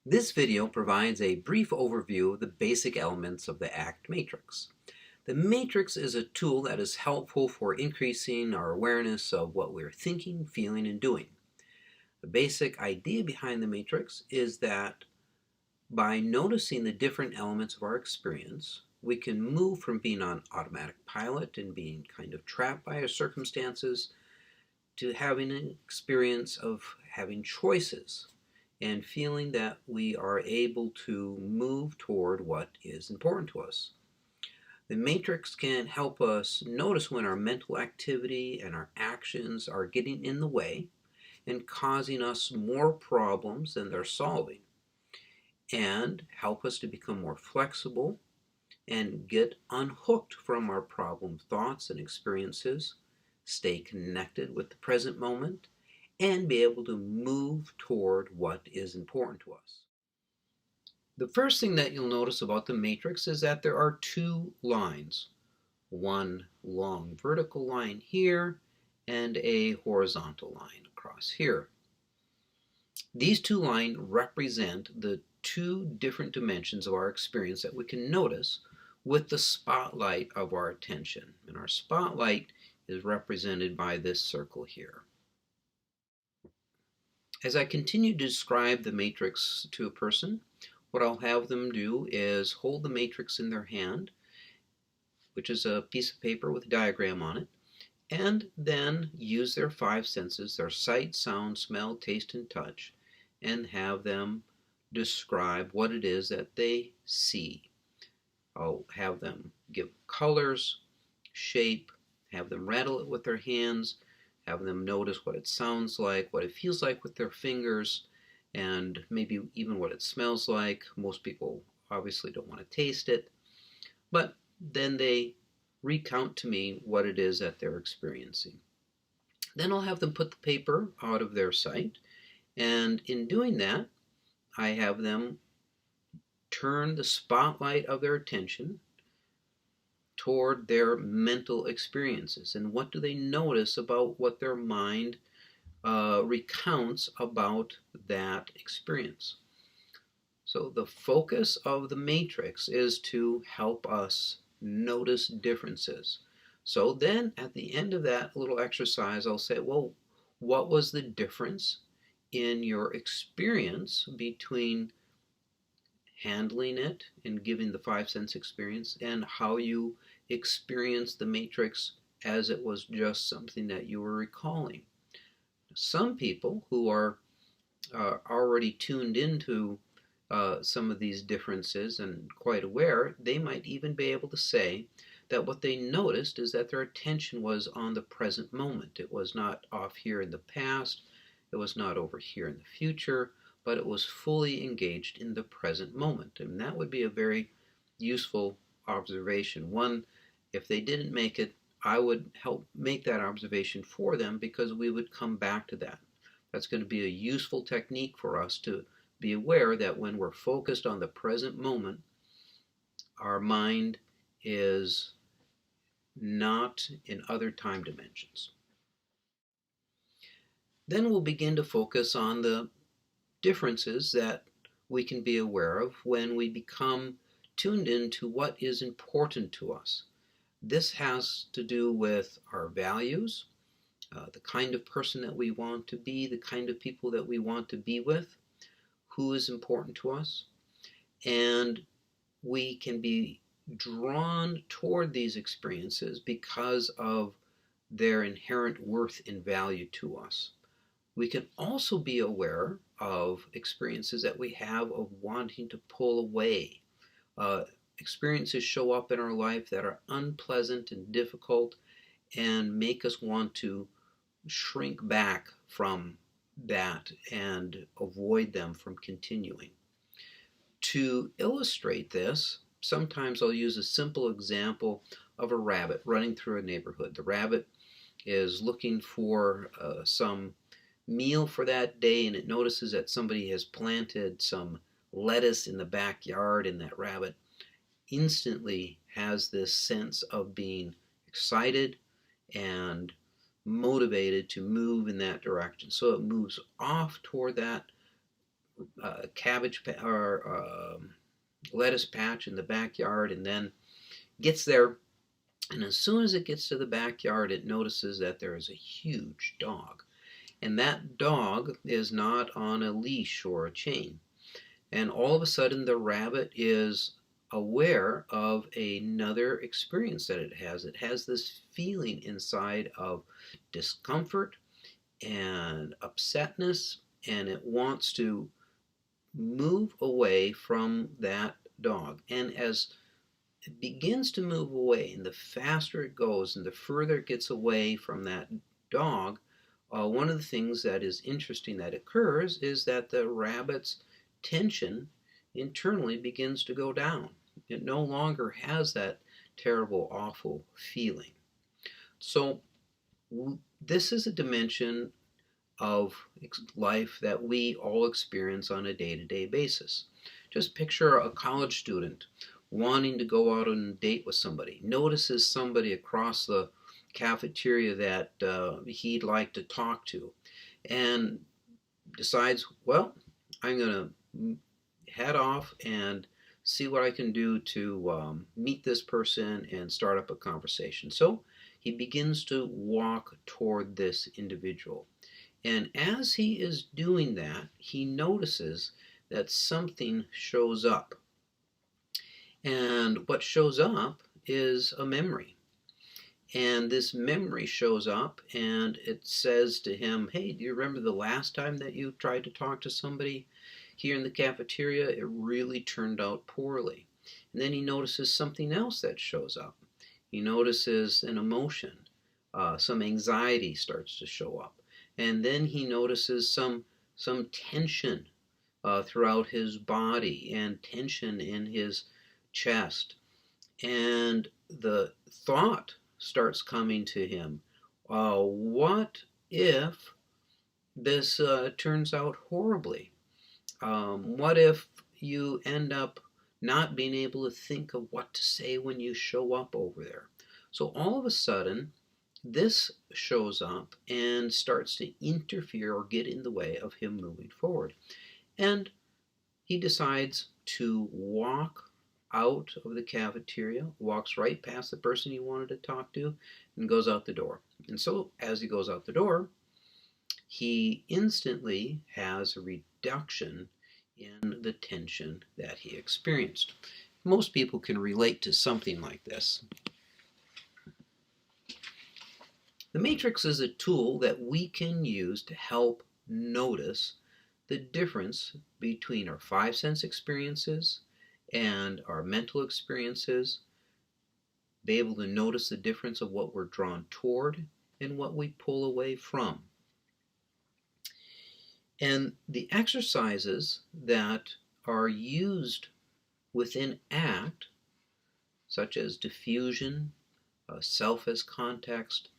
This video provides a brief overview of the basic elements of the ACT matrix. The matrix is a tool that is helpful for increasing our awareness of what we're thinking, feeling, and doing. The basic idea behind the matrix is that by noticing the different elements of our experience, we can move from being on automatic pilot and being kind of trapped by our circumstances to having an experience of having choices and feeling that we are able to move toward what is important to us. The matrix can help us notice when our mental activity and our actions are getting in the way and causing us more problems than they're solving, and help us to become more flexible and get unhooked from our problem thoughts and experiences, stay connected with the present moment, and be able to move toward what is important to us. The first thing that you'll notice about the matrix is that there are two lines, one long vertical line here and a horizontal line across here. These two lines represent the two different dimensions of our experience that we can notice with the spotlight of our attention. And our spotlight is represented by this circle here. As I continue to describe the matrix to a person, what I'll have them do is hold the matrix in their hand, which is a piece of paper with a diagram on it, and then use their five senses, their sight, sound, smell, taste, and touch, and have them describe what it is that they see. I'll have them give colors, shape, have them rattle it with their hands, have them notice what it sounds like, what it feels like with their fingers, and maybe even what it smells like. Most people obviously don't want to taste it, but then they recount to me what it is that they're experiencing. Then I'll have them put the paper out of their sight, and in doing that, I have them turn the spotlight of their attention toward their mental experiences. And what do they notice about what their mind recounts about that experience? So the focus of the matrix is to help us notice differences. So then at the end of that little exercise, I'll say, well, what was the difference in your experience between handling it and giving the five sense experience and how you experienced the matrix as it was just something that you were recalling? Some people who are already tuned into some of these differences and quite aware, they might even be able to say that what they noticed is that their attention was on the present moment. It was not off here in the past, it was not over here in the future, but it was fully engaged in the present moment. And that would be a very useful observation. One, if they didn't make it, I would help make that observation for them, because we would come back to that. That's going to be a useful technique for us to be aware that when we're focused on the present moment, our mind is not in other time dimensions. Then we'll begin to focus on the differences that we can be aware of when we become tuned into what is important to us. This has to do with our values, the kind of person that we want to be, the kind of people that we want to be with, who is important to us, and we can be drawn toward these experiences because of their inherent worth and value to us. We can also be aware of experiences that we have of wanting to pull away. Experiences show up in our life that are unpleasant and difficult and make us want to shrink back from that and avoid them from continuing. To illustrate this, sometimes I'll use a simple example of a rabbit running through a neighborhood. The rabbit is looking for some meal for that day, and it notices that somebody has planted some lettuce in the backyard, and that rabbit instantly has this sense of being excited and motivated to move in that direction. So it moves off toward that cabbage or lettuce patch in the backyard, and then gets there. And as soon as it gets to the backyard, it notices that there is a huge dog. And that dog is not on a leash or a chain. And all of a sudden, the rabbit is aware of another experience that it has. It has this feeling inside of discomfort and upsetness, and it wants to move away from that dog. And as it begins to move away, and the faster it goes and the further it gets away from that dog, one of the things that is interesting that occurs is that the rabbit's tension internally begins to go down. It no longer has that terrible, awful feeling. So, this is a dimension of life that we all experience on a day-to-day basis. Just picture a college student wanting to go out on a date with somebody, notices somebody across the cafeteria that he'd like to talk to, and decides, well, I'm going to head off and see what I can do to meet this person and start up a conversation. So he begins to walk toward this individual. And as he is doing that, he notices that something shows up. And what shows up is a memory. And this memory shows up and it says to him, hey, do you remember the last time that you tried to talk to somebody here in the cafeteria? It really turned out poorly. And then he notices something else that shows up. He notices an emotion. Some anxiety starts to show up. And then he notices some tension throughout his body and tension in his chest. And the thought starts coming to him, what if this turns out horribly? What if you end up not being able to think of what to say when you show up over there? So all of a sudden, this shows up and starts to interfere or get in the way of him moving forward. And he decides to walk out of the cafeteria, walks right past the person he wanted to talk to, and goes out the door. And so as he goes out the door, he instantly has a reduction in the tension that he experienced. Most people can relate to something like this. The matrix is a tool that we can use to help notice the difference between our five sense experiences and our mental experiences, be able to notice the difference of what we're drawn toward and what we pull away from. And the exercises that are used within ACT, such as diffusion, self as context,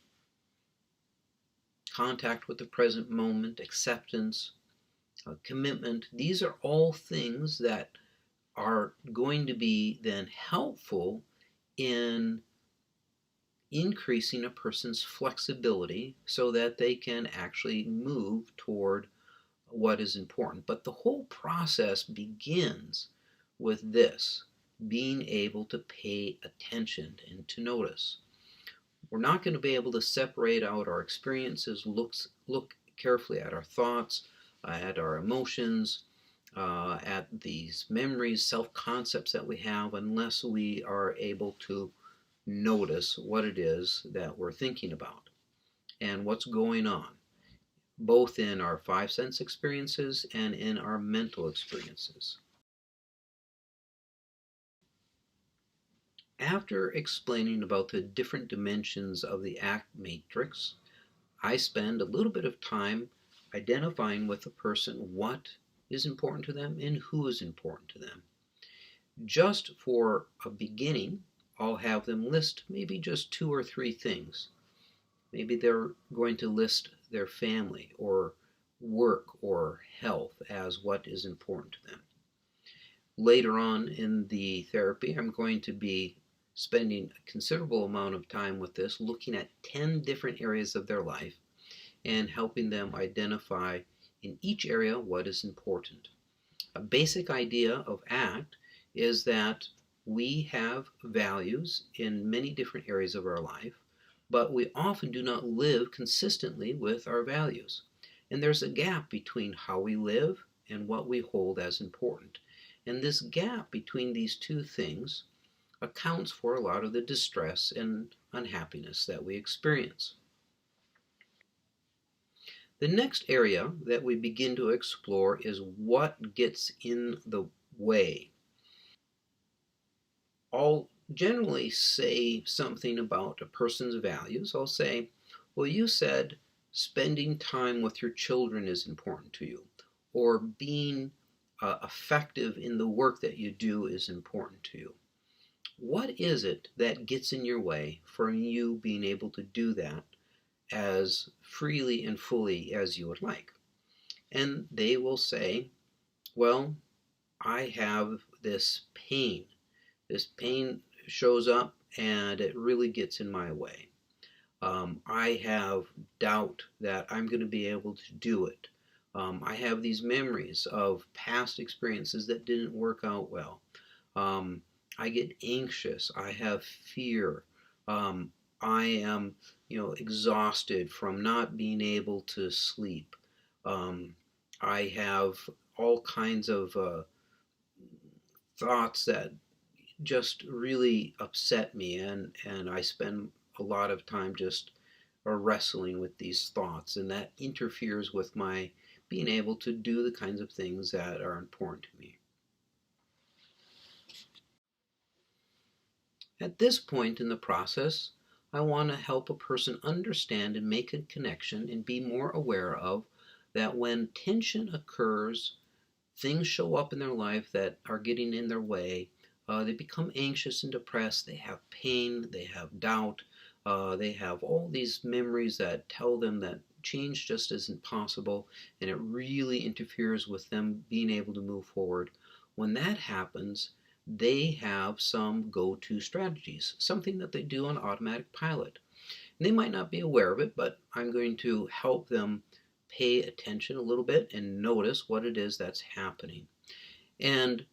contact with the present moment, acceptance, commitment, these are all things that are going to be then helpful in increasing a person's flexibility so that they can actually move toward what is important. But the whole process begins with this, being able to pay attention and to notice. We're not going to be able to separate out our experiences, look carefully at our thoughts, at our emotions, at these memories, self-concepts that we have, unless we are able to notice what it is that we're thinking about and what's going on, both in our five sense experiences and in our mental experiences. After explaining about the different dimensions of the ACT matrix, I spend a little bit of time identifying with the person what is important to them and who is important to them. Just for a beginning, I'll have them list maybe just 2 or 3 things. Maybe they're going to list their family or work or health as what is important to them. Later on in the therapy, I'm going to be spending a considerable amount of time with this, looking at 10 different areas of their life and helping them identify in each area what is important. A basic idea of ACT is that we have values in many different areas of our life, but we often do not live consistently with our values. And there's a gap between how we live and what we hold as important. And this gap between these two things accounts for a lot of the distress and unhappiness that we experience. The next area that we begin to explore is what gets in the way. I'll generally say something about a person's values. I'll say, well, you said spending time with your children is important to you, or being effective in the work that you do is important to you. What is it that gets in your way from you being able to do that as freely and fully as you would like? And they will say, well, I have this pain. This pain shows up and it really gets in my way. I have doubt that I'm going to be able to do it. I have these memories of past experiences that didn't work out well. Um, I get anxious. I have fear. I am, exhausted from not being able to sleep. Um, I have all kinds of thoughts that just really upset me, and I spend a lot of time just wrestling with these thoughts, and that interferes with my being able to do the kinds of things that are important to me. At this point in the process, I want to help a person understand and make a connection and be more aware of that when tension occurs, things show up in their life that are getting in their way. They become anxious and depressed. They have pain. They have doubt. They have all these memories that tell them that change just isn't possible, and it really interferes with them being able to move forward. When that happens, they have some go-to strategies, something that they do on automatic pilot. And they might not be aware of it, but I'm going to help them pay attention a little bit and notice what it is that's happening. And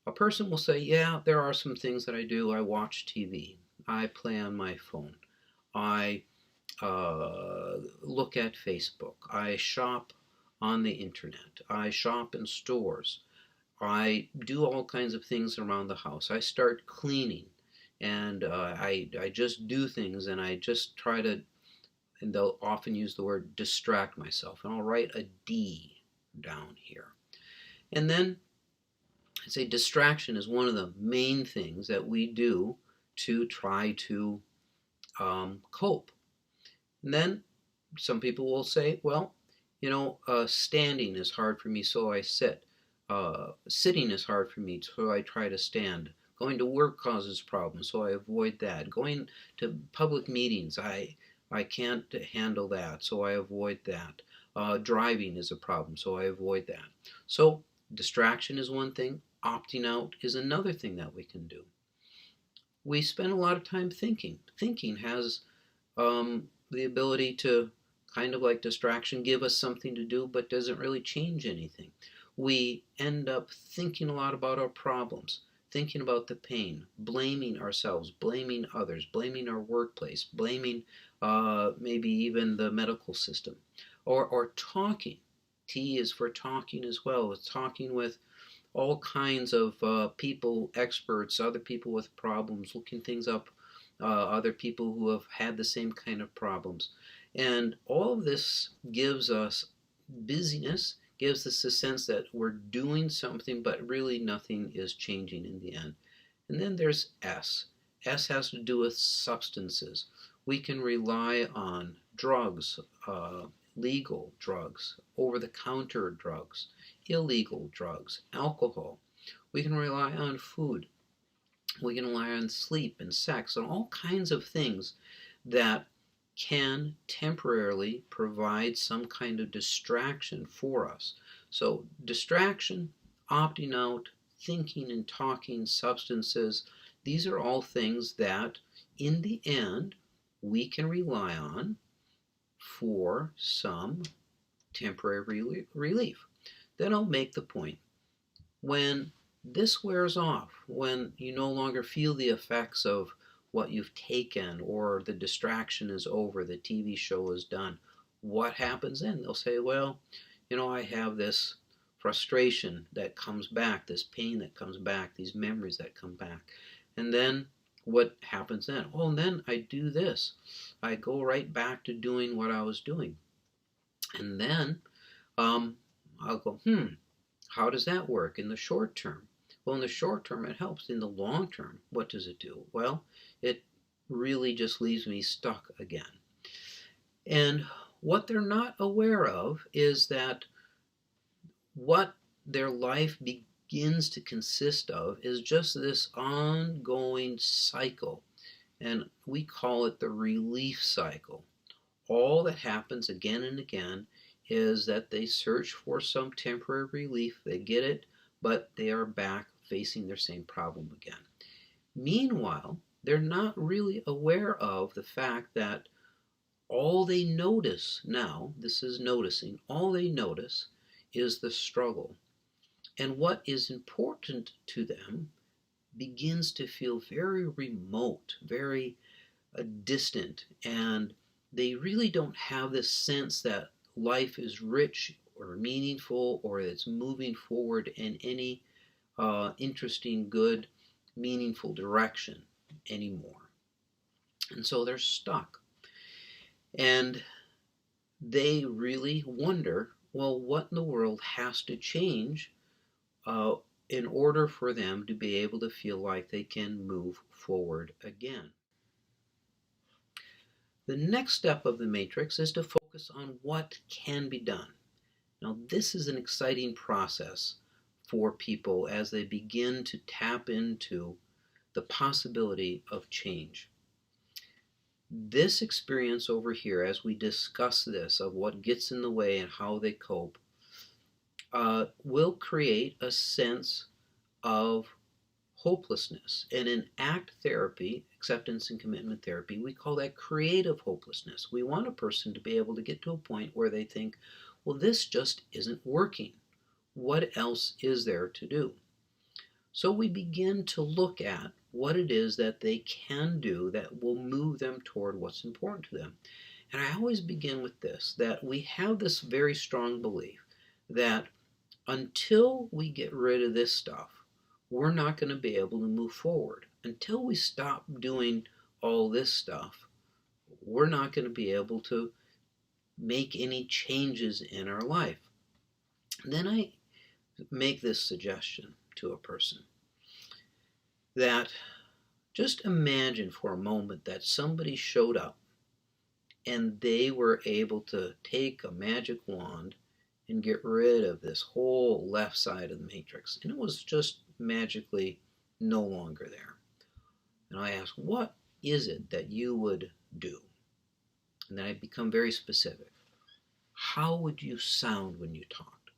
a person will say, yeah, there are some things that I do. I watch TV. I play on my phone. I look at Facebook. I shop on the internet. I shop in stores. I do all kinds of things around the house. I start cleaning. And I just do things, and I just try to, and they'll often use the word distract myself. And I'll write a D down here. And then I say distraction is one of the main things that we do to try to cope. And then some people will say, well, standing is hard for me, so I sit. Sitting is hard for me, so I try to stand. Going to work causes problems, so I avoid that. Going to public meetings, I can't handle that, so I avoid that. Driving is a problem, so I avoid that. So distraction is one thing. Opting out is another thing that we can do. We spend a lot of time thinking. Thinking has the ability to, kind of like distraction, give us something to do, but doesn't really change anything. We end up thinking a lot about our problems, thinking about the pain, blaming ourselves, blaming others, blaming our workplace, blaming maybe even the medical system, or talking. T is for talking as well. It's talking with all kinds of people, experts, other people with problems, looking things up, other people who have had the same kind of problems. And all of this gives us busyness, gives us a sense that we're doing something, but really nothing is changing in the end. And then there's S. S has to do with substances. We can rely on drugs, legal drugs, over-the-counter drugs, illegal drugs, alcohol. We can rely on food. We can rely on sleep and sex and all kinds of things that can temporarily provide some kind of distraction for us. So distraction, opting out, thinking and talking, substances, these are all things that in the end we can rely on for some temporary relief. Then I'll make the point. When this wears off, when you no longer feel the effects of what you've taken, or the distraction is over, the TV show is done, what happens then? They'll say, well, I have this frustration that comes back, this pain that comes back, these memories that come back. And then what happens then? Oh, and then I do this. I go right back to doing what I was doing. And then I'll go, how does that work in the short term? Well, in the short term, it helps. In the long term, what does it do? Well, it really just leaves me stuck again. And what they're not aware of is that what their life begins to consist of is just this ongoing cycle. And we call it the relief cycle. All that happens again and again is that they search for some temporary relief, they get it, but they are back facing their same problem again. Meanwhile, they're not really aware of the fact that all they notice now, this is noticing, all they notice is the struggle. And what is important to them begins to feel very remote, very distant, and they really don't have this sense that life is rich or meaningful, or it's moving forward in any interesting, good, meaningful direction anymore. And so they're stuck. And they really wonder, well, what in the world has to change in order for them to be able to feel like they can move forward again? The next step of the matrix is to focus on what can be done. Now, this is an exciting process for people as they begin to tap into the possibility of change. This experience over here, as we discuss this, of what gets in the way and how they cope, will create a sense of hopelessness. And in ACT therapy, acceptance and commitment therapy, we call that creative hopelessness. We want a person to be able to get to a point where they think, well, this just isn't working. What else is there to do? So we begin to look at what it is that they can do that will move them toward what's important to them. And I always begin with this, that we have this very strong belief that until we get rid of this stuff, we're not going to be able to move forward. Until we stop doing all this stuff, we're not going to be able to make any changes in our life. And then I make this suggestion to a person that just imagine for a moment that somebody showed up and they were able to take a magic wand and get rid of this whole left side of the matrix. And it was just magically no longer there. And I ask, what is it that you would do? And then I become very specific. How would you sound when you talked?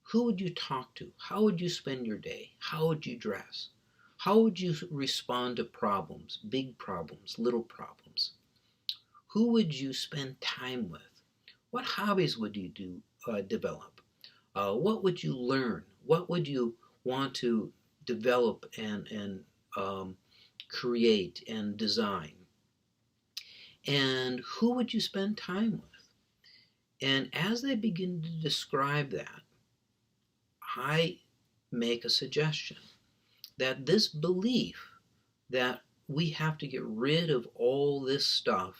Who would you talk to? How would you spend your day? How would you dress? How would you respond to problems, big problems, little problems? Who would you spend time with? What hobbies would you develop? What would you learn? What would you want to develop and create and design? And who would you spend time with? And as they begin to describe that, I make a suggestion that this belief that we have to get rid of all this stuff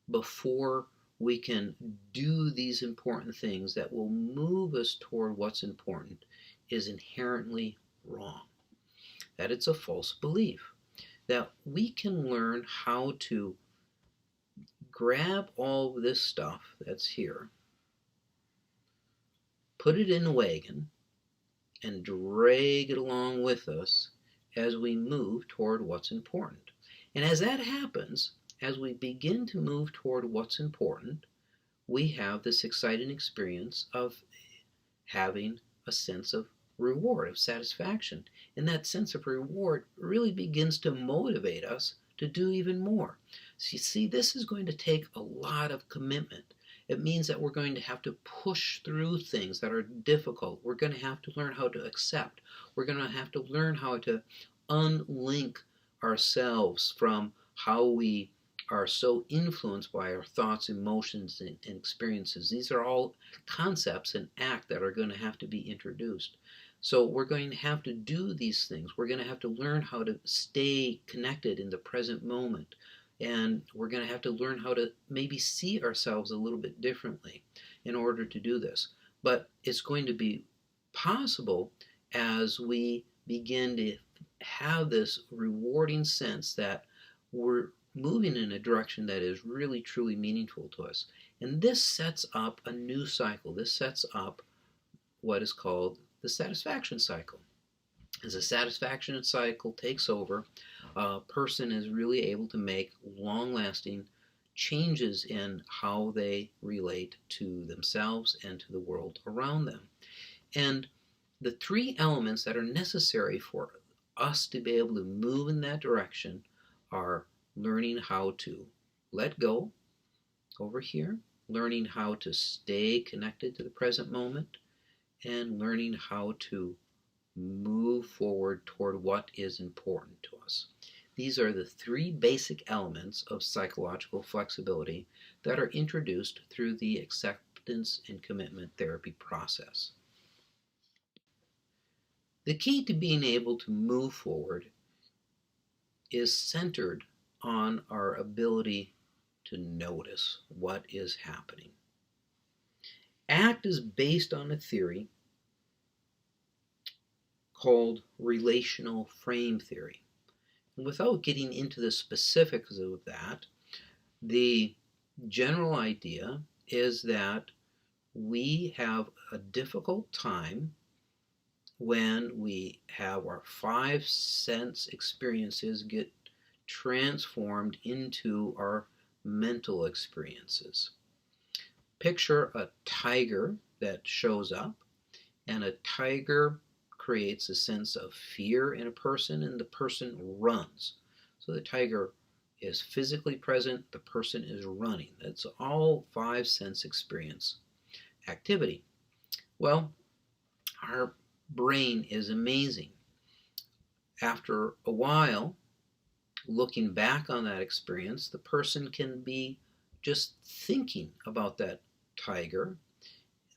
before we can do these important things that will move us toward what's important is inherently wrong. That it's a false belief. That we can learn how to grab all this stuff that's here, put it in a wagon, and drag it along with us as we move toward what's important. And as that happens, as we begin to move toward what's important, we have this exciting experience of having a sense of reward, of satisfaction. And that sense of reward really begins to motivate us to do even more. So you see, this is going to take a lot of commitment. It means that we're going to have to push through things that are difficult. We're going to have to learn how to accept. We're going to have to learn how to unlink ourselves from how we are so influenced by our thoughts, emotions, and experiences. These are all concepts and act that are going to have to be introduced. So we're going to have to do these things. We're going to have to learn how to stay connected in the present moment. And we're going to have to learn how to maybe see ourselves a little bit differently in order to do this. But it's going to be possible as we begin to have this rewarding sense that we're moving in a direction that is really truly meaningful to us. And this sets up a new cycle. This sets up what is called the satisfaction cycle. As the satisfaction cycle takes over, a person is really able to make long-lasting changes in how they relate to themselves and to the world around them. And the three elements that are necessary for us to be able to move in that direction are learning how to let go over here, learning how to stay connected to the present moment, and learning how to move forward toward what is important to us. These are the three basic elements of psychological flexibility that are introduced through the acceptance and commitment therapy process. The key to being able to move forward is centered on our ability to notice what is happening. ACT is based on a theory called relational frame theory. And without getting into the specifics of that, the general idea is that we have a difficult time when we have our five sense experiences get transformed into our mental experiences. Picture a tiger that shows up, and a tiger creates a sense of fear in a person, and the person runs. So the tiger is physically present, the person is running. That's all five sense experience activity. Well, our brain is amazing. After a while, looking back on that experience, the person can be just thinking about that tiger.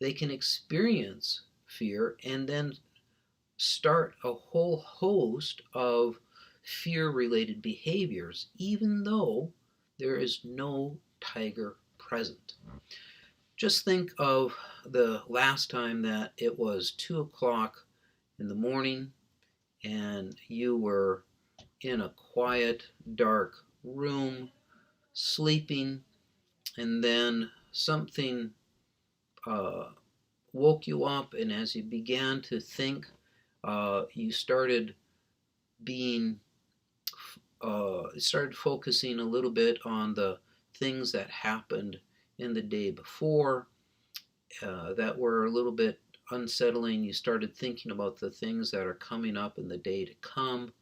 They can experience fear and then start a whole host of fear-related behaviors, even though there is no tiger present. Just think of the last time that it was 2 o'clock in the morning and you were in a quiet, dark room, sleeping, and then something woke you up, and as you began to think, you started focusing a little bit on the things that happened in the day before that were a little bit unsettling. You started thinking about the things that are coming up in the day to come.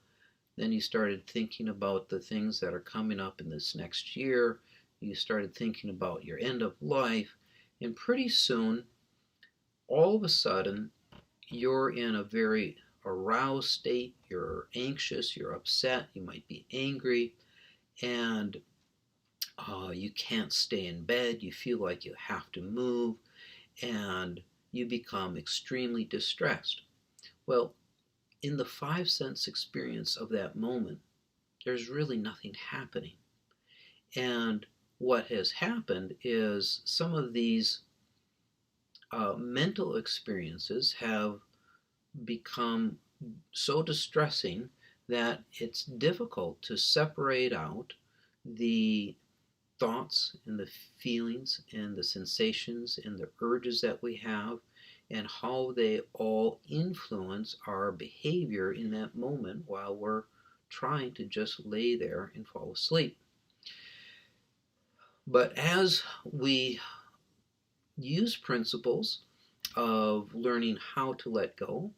Then you started thinking about the things that are coming up in this next year. You started thinking about your end of life. And pretty soon, all of a sudden, you're in a very aroused state. You're anxious, you're upset, you might be angry, and you can't stay in bed. You feel like you have to move, and you become extremely distressed. Well, in the five sense experience of that moment, there's really nothing happening. And what has happened is some of these mental experiences have become so distressing that it's difficult to separate out the thoughts and the feelings and the sensations and the urges that we have and how they all influence our behavior in that moment while we're trying to just lay there and fall asleep. But as we use principles of learning how to let go,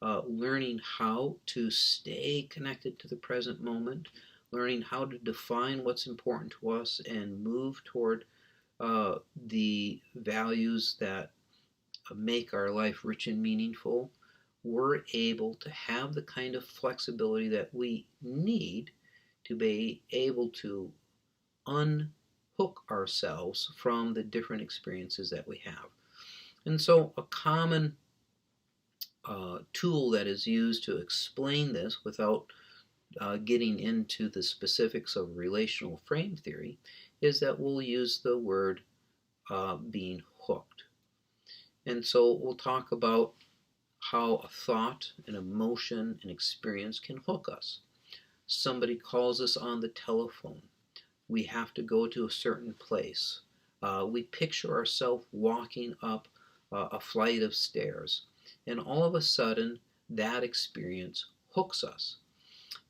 learning how to stay connected to the present moment, learning how to define what's important to us and move toward the values that make our life rich and meaningful, we're able to have the kind of flexibility that we need to be able to unhook ourselves from the different experiences that we have. And so, a common tool that is used to explain this without getting into the specifics of relational frame theory is that we'll use the word being hooked. And so, we'll talk about how a thought, an emotion, an experience can hook us. Somebody calls us on the telephone. We have to go to a certain place. We picture ourselves walking up a flight of stairs, and all of a sudden, that experience hooks us,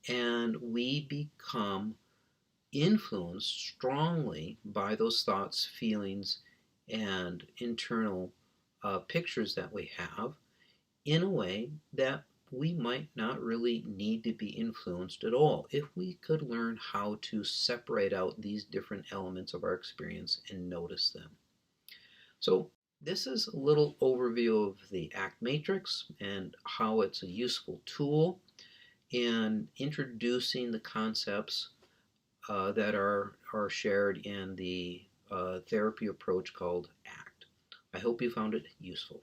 and we become influenced strongly by those thoughts, feelings, and internal pictures that we have in a way that we might not really need to be influenced at all if we could learn how to separate out these different elements of our experience and notice them. So this is a little overview of the ACT matrix and how it's a useful tool in introducing the concepts that are shared in the therapy approach called ACT. I hope you found it useful.